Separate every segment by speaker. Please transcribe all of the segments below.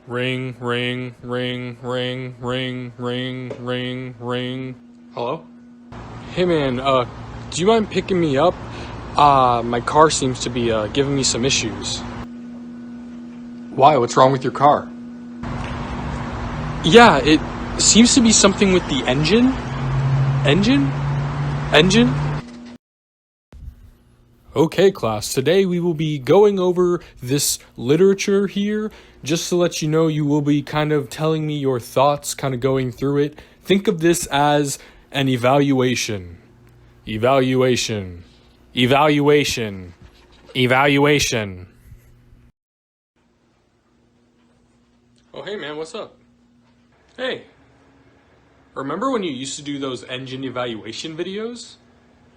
Speaker 1: Ring, ring, ring, ring, ring, ring, ring, ring. Hello? Hey man, do you mind picking me up? My car seems to be, giving me some issues.
Speaker 2: Why? What's wrong with your car?
Speaker 1: Yeah, it seems to be something with the engine? Engine? Engine? Okay, class, today we will be going over this literature here. Just to let you know, you will be kind of telling me your thoughts, kind of going through it. Think of this as an evaluation. Evaluation. Evaluation. Evaluation. Oh, hey man, what's up? Hey. Remember when you used to do those engine evaluation videos?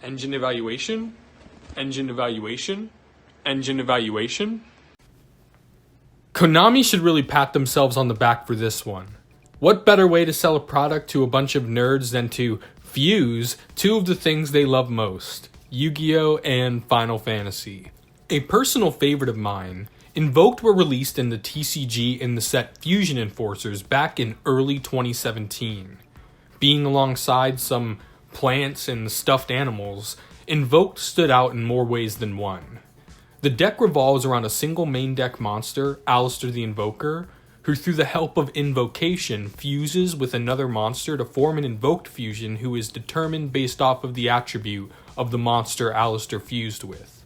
Speaker 1: Engine evaluation? Engine evaluation? Engine evaluation? Konami should really pat themselves on the back for this one. What better way to sell a product to a bunch of nerds than to fuse two of the things they love most, Yu-Gi-Oh! And Final Fantasy. A personal favorite of mine, Invoked were released in the TCG in the set Fusion Enforcers back in early 2017. Being alongside some plants and stuffed animals, Invoked stood out in more ways than one. The deck revolves around a single main deck monster, Alistair the Invoker, who through the help of invocation fuses with another monster to form an invoked fusion who is determined based off of the attribute of the monster Alistair fused with.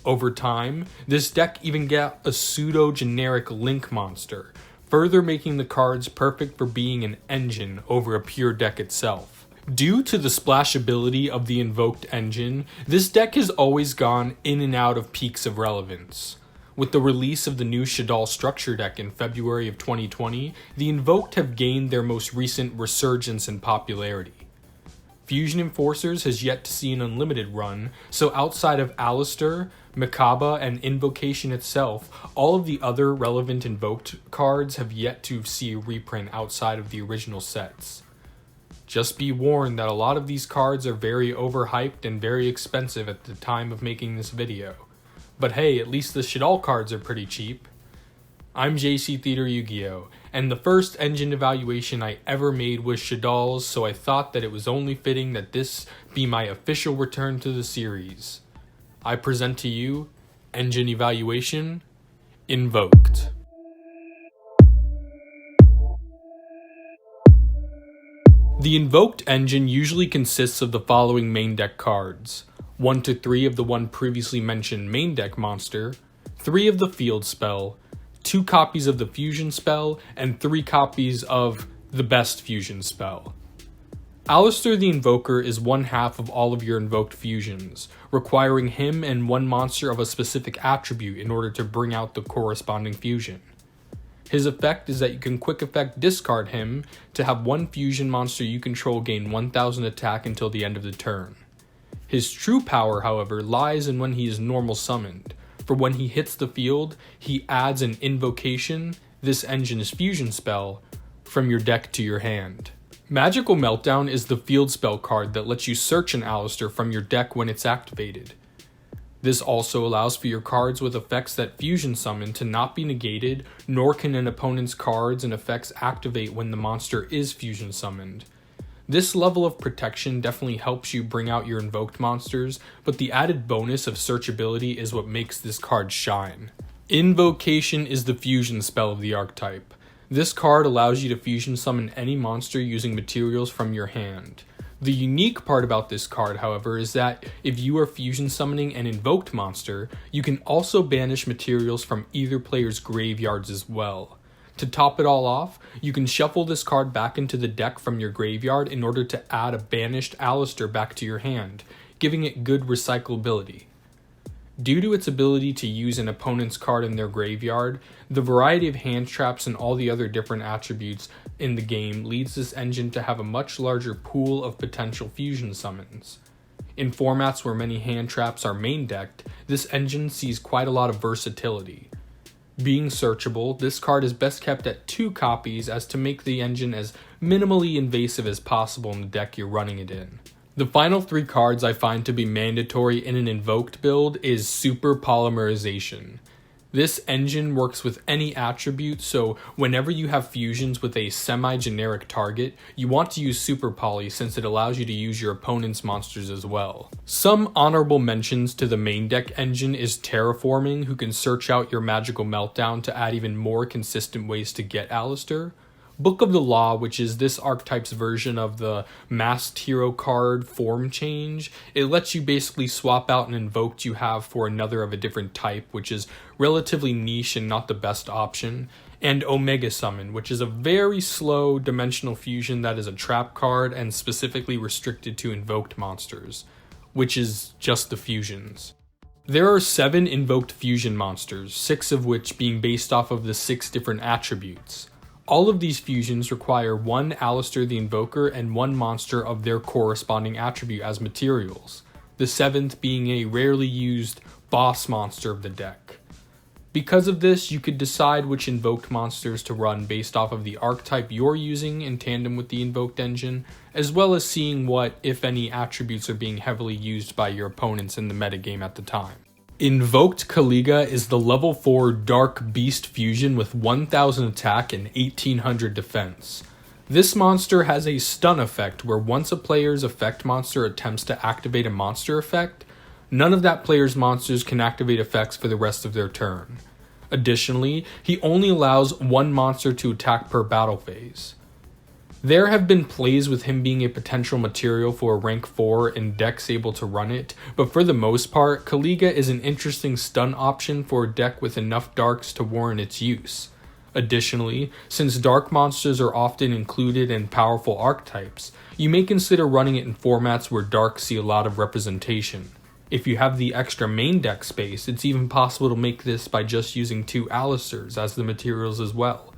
Speaker 1: Over time, this deck even got a pseudo-generic Link monster, further making the cards perfect for being an engine over a pure deck itself. Due to the splashability of the Invoked engine, this deck has always gone in and out of peaks of relevance. With the release of the new Shaddoll structure deck in February of 2020, the Invoked have gained their most recent resurgence in popularity. Fusion Enforcers has yet to see an unlimited run, so outside of Alistair, Makabe, and Invocation itself, all of the other relevant Invoked cards have yet to see a reprint outside of the original sets. Just be warned that a lot of these cards are very overhyped and very expensive at the time of making this video. But hey, at least the Shaddoll cards are pretty cheap. I'm JC Theater Yu-Gi-Oh! And the first engine evaluation I ever made was Shaddolls, so I thought that it was only fitting that this be my official return to the series. I present to you, Engine Evaluation, Invoked. The Invoked engine usually consists of the following main deck cards: 1 to 3 of the one previously mentioned main deck monster, 3 of the field spell, 2 copies of the fusion spell, and 3 copies of the best fusion spell. Alistair the Invoker is one half of all of your invoked fusions, requiring him and one monster of a specific attribute in order to bring out the corresponding fusion. His effect is that you can quick effect discard him to have one fusion monster you control gain 1000 attack until the end of the turn. His true power, however, lies in when he is normal summoned, for when he hits the field, he adds an invocation, this engine's fusion spell, from your deck to your hand. Magical Meltdown is the field spell card that lets you search an Alistair from your deck when it's activated. This also allows for your cards with effects that fusion summon to not be negated, nor can an opponent's cards and effects activate when the monster is fusion summoned. This level of protection definitely helps you bring out your invoked monsters, but the added bonus of searchability is what makes this card shine. Invocation is the fusion spell of the archetype. This card allows you to fusion summon any monster using materials from your hand. The unique part about this card, however, is that if you are fusion summoning an invoked monster, you can also banish materials from either player's graveyards as well. To top it all off, you can shuffle this card back into the deck from your graveyard in order to add a banished Alistair back to your hand, giving it good recyclability. Due to its ability to use an opponent's card in their graveyard, the variety of hand traps and all the other different attributes in the game leads this engine to have a much larger pool of potential fusion summons. In formats where many hand traps are main decked, this engine sees quite a lot of versatility. Being searchable, this card is best kept at 2 copies as to make the engine as minimally invasive as possible in the deck you're running it in. The final 3 cards I find to be mandatory in an invoked build is Super Polymerization. This engine works with any attribute, so whenever you have fusions with a semi-generic target, you want to use Super Poly since it allows you to use your opponent's monsters as well. Some honorable mentions to the main deck engine is Terraforming, who can search out your Magical Meltdown to add even more consistent ways to get Alistair. Book of the Law, which is this archetype's version of the Masked Hero card form change. It lets you basically swap out an Invoked you have for another of a different type, which is relatively niche and not the best option. And Omega Summon, which is a very slow dimensional fusion that is a trap card and specifically restricted to Invoked monsters, which is just the fusions. There are 7 Invoked fusion monsters, 6 of which being based off of the 6 different attributes. All of these fusions require 1 Alistair the Invoker and 1 monster of their corresponding attribute as materials, the 7th being a rarely used boss monster of the deck. Because of this, you could decide which Invoked monsters to run based off of the archetype you're using in tandem with the Invoked engine, as well as seeing what, if any, attributes are being heavily used by your opponents in the metagame at the time. Invoked Kalika is the level 4 Dark Beast fusion with 1000 attack and 1800 defense. This monster has a stun effect where once a player's effect monster attempts to activate a monster effect, none of that player's monsters can activate effects for the rest of their turn. Additionally, he only allows 1 monster to attack per battle phase. There have been plays with him being a potential material for a rank 4 and decks able to run it, but for the most part, Kalika is an interesting stun option for a deck with enough darks to warrant its use. Additionally, since dark monsters are often included in powerful archetypes, you may consider running it in formats where darks see a lot of representation. If you have the extra main deck space, it's even possible to make this by just using 2 Alistairs as the materials as well,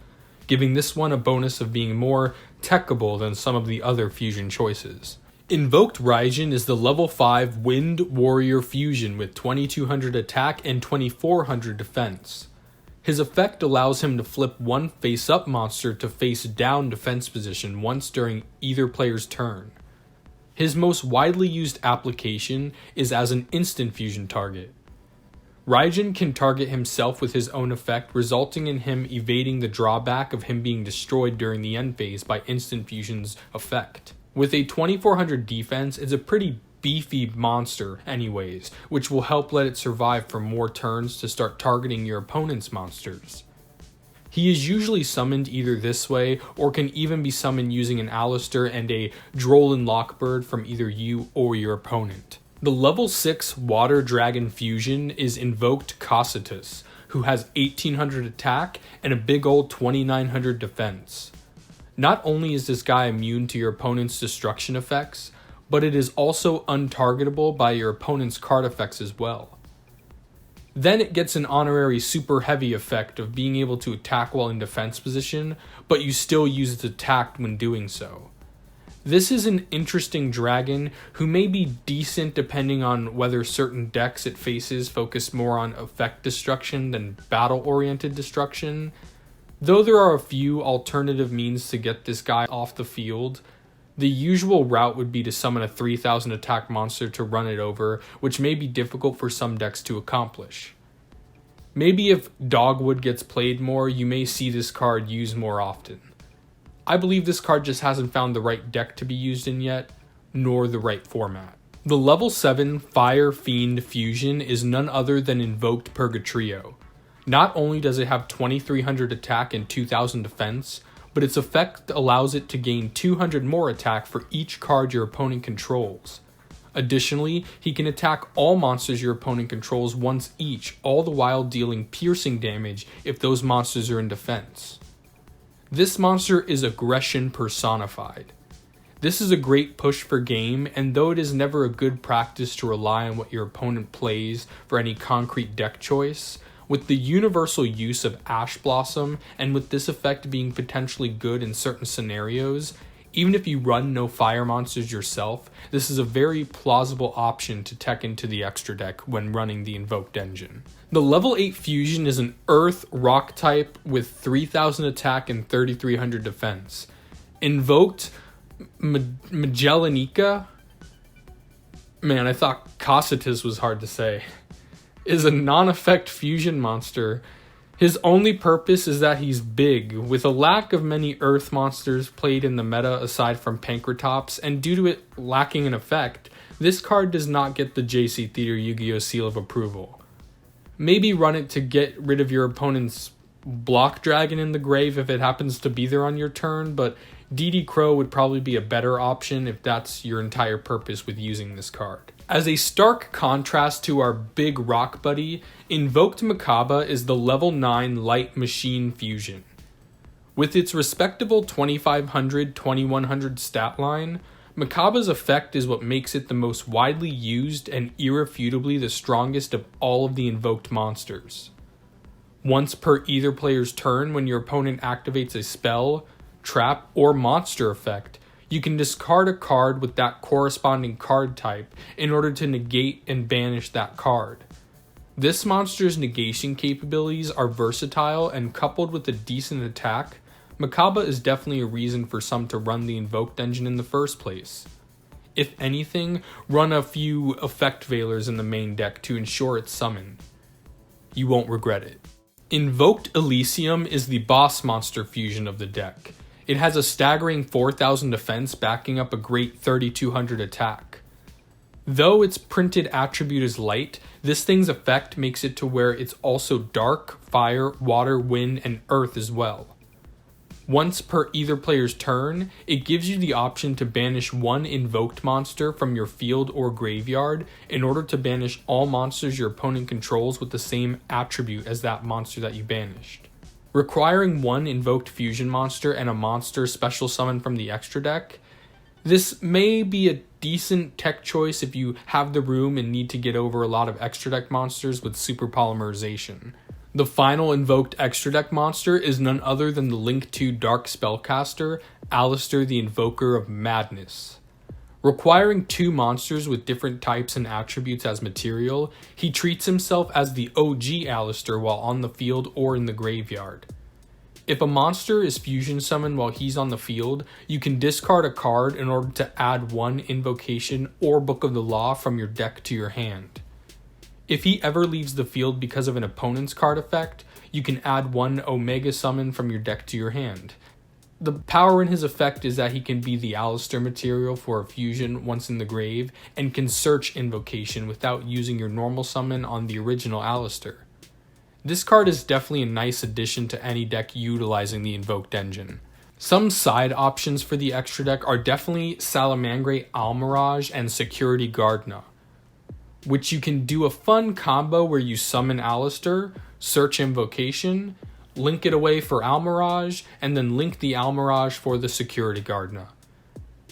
Speaker 1: giving this one a bonus of being more techable than some of the other fusion choices. Invoked Reijin is the level 5 Wind Warrior fusion with 2200 attack and 2400 defense. His effect allows him to flip 1 face-up monster to face-down defense position once during either player's turn. His most widely used application is as an instant fusion target. Reijin can target himself with his own effect, resulting in him evading the drawback of him being destroyed during the end phase by instant fusion's effect. With a 2400 defense, it's a pretty beefy monster anyways, which will help let it survive for more turns to start targeting your opponent's monsters. He is usually summoned either this way, or can even be summoned using an Alistair and a Drollin Lockbird from either you or your opponent. The level 6 Water Dragon fusion is Invoked Casitas, who has 1800 attack and a big old 2900 defense. Not only is this guy immune to your opponent's destruction effects, but it is also untargetable by your opponent's card effects as well. Then it gets an honorary super heavy effect of being able to attack while in defense position, but you still use its attack when doing so. This is an interesting dragon who may be decent depending on whether certain decks it faces focus more on effect destruction than battle-oriented destruction. Though there are a few alternative means to get this guy off the field, the usual route would be to summon a 3000 attack monster to run it over, which may be difficult for some decks to accomplish. Maybe if Dogwood gets played more, you may see this card used more often. I believe this card just hasn't found the right deck to be used in yet, nor the right format. The level 7 Fire Fiend fusion is none other than Invoked Purgatorio. Not only does it have 2300 attack and 2000 defense, but its effect allows it to gain 200 more attack for each card your opponent controls. Additionally, he can attack all monsters your opponent controls once each, all the while dealing piercing damage if those monsters are in defense. This monster is aggression personified. This is a great push for game, and though it is never a good practice to rely on what your opponent plays for any concrete deck choice, with the universal use of Ash Blossom, and with this effect being potentially good in certain scenarios, even if you run no fire monsters yourself, this is a very plausible option to tech into the extra deck when running the Invoked engine. The level 8 fusion is an Earth Rock type with 3000 attack and 3300 defense. Invoked Magellanica? Man, I thought Casitas was hard to say. is a non-effect fusion monster. His only purpose is that he's big, with a lack of many earth monsters played in the meta aside from Pankratops, and due to it lacking an effect, this card does not get the JC Theater Yu-Gi-Oh! Seal of approval. Maybe run it to get rid of your opponent's block dragon in the grave if it happens to be there on your turn, but DD Crow would probably be a better option if that's your entire purpose with using this card. As a stark contrast to our big rock buddy, Invoked Makabe is the level 9 light machine fusion. With its respectable 2500-2100 stat line, Makabe's effect is what makes it the most widely used and irrefutably the strongest of all of the invoked monsters. Once per either player's turn, when your opponent activates a spell, trap, or monster effect, you can discard a card with that corresponding card type in order to negate and banish that card. This monster's negation capabilities are versatile, and coupled with a decent attack, Makabe is definitely a reason for some to run the Invoked engine in the first place. If anything, run a few Effect Veilers in the main deck to ensure its summon. You won't regret it. Invoked Elysium is the boss monster fusion of the deck. It has a staggering 4,000 defense backing up a great 3,200 attack. Though its printed attribute is light, this thing's effect makes it to where it's also dark, fire, water, wind, and earth as well. Once per either player's turn, it gives you the option to banish one invoked monster from your field or graveyard in order to banish all monsters your opponent controls with the same attribute as that monster that you banished. Requiring one invoked fusion monster and a monster special summon from the extra deck, this may be a decent tech choice if you have the room and need to get over a lot of extra deck monsters with super polymerization. The final invoked extra deck monster is none other than the Link 2 Dark Spellcaster, Alistair the Invoker of Madness. Requiring two monsters with different types and attributes as material, he treats himself as the OG Alistair while on the field or in the graveyard. If a monster is fusion summoned while he's on the field, you can discard a card in order to add one invocation or Book of the Law from your deck to your hand. If he ever leaves the field because of an opponent's card effect, you can add one Omega Summon from your deck to your hand. The power in his effect is that he can be the Alistair material for a fusion once in the grave, and can search invocation without using your normal summon on the original Alistair. This card is definitely a nice addition to any deck utilizing the Invoked engine. Some side options for the extra deck are definitely Salamangre Almirage and Security Gardna, which you can do a fun combo where you summon Alistair, search invocation, link it away for Almirage, and then link the Almirage for the Security Gardna.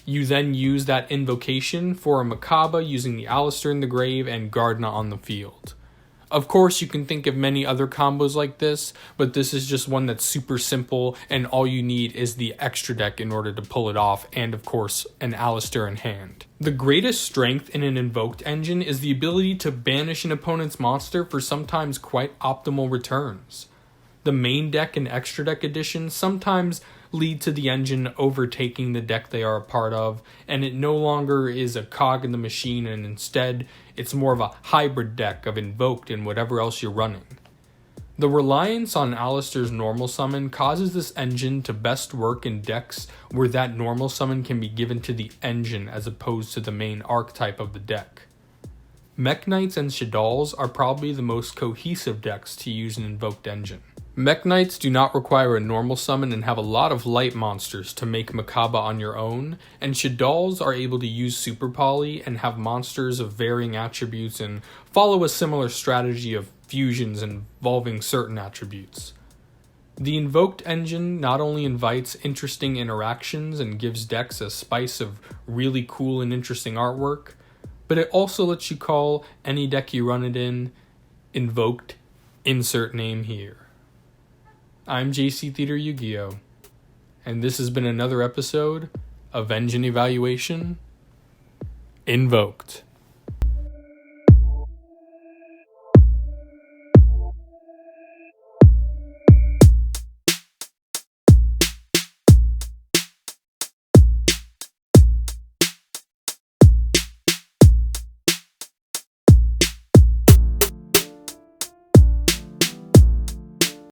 Speaker 1: You then use that invocation for a Makabe using the Alistair in the grave and Gardna on the field. Of course, you can think of many other combos like this, but this is just one that's super simple, and all you need is the extra deck in order to pull it off, and of course, an Alistair in hand. The greatest strength in an Invoked engine is the ability to banish an opponent's monster for sometimes quite optimal returns. The main deck and extra deck editions sometimes lead to the engine overtaking the deck they are a part of, and it no longer is a cog in the machine, and instead it's more of a hybrid deck of Invoked and whatever else you're running. The reliance on Alistair's normal summon causes this engine to best work in decks where that normal summon can be given to the engine as opposed to the main archetype of the deck. Mech Knights and Shaddolls are probably the most cohesive decks to use an Invoked engine. Mech Knights do not require a normal summon and have a lot of light monsters to make Makabe on your own, and Shaddolls are able to use Super Poly and have monsters of varying attributes and follow a similar strategy of fusions involving certain attributes. The Invoked engine not only invites interesting interactions and gives decks a spice of really cool and interesting artwork, but it also lets you call any deck you run it in Invoked, insert name here. I'm JC Theater Yu-Gi-Oh! And this has been another episode of Engine Evaluation Invoked.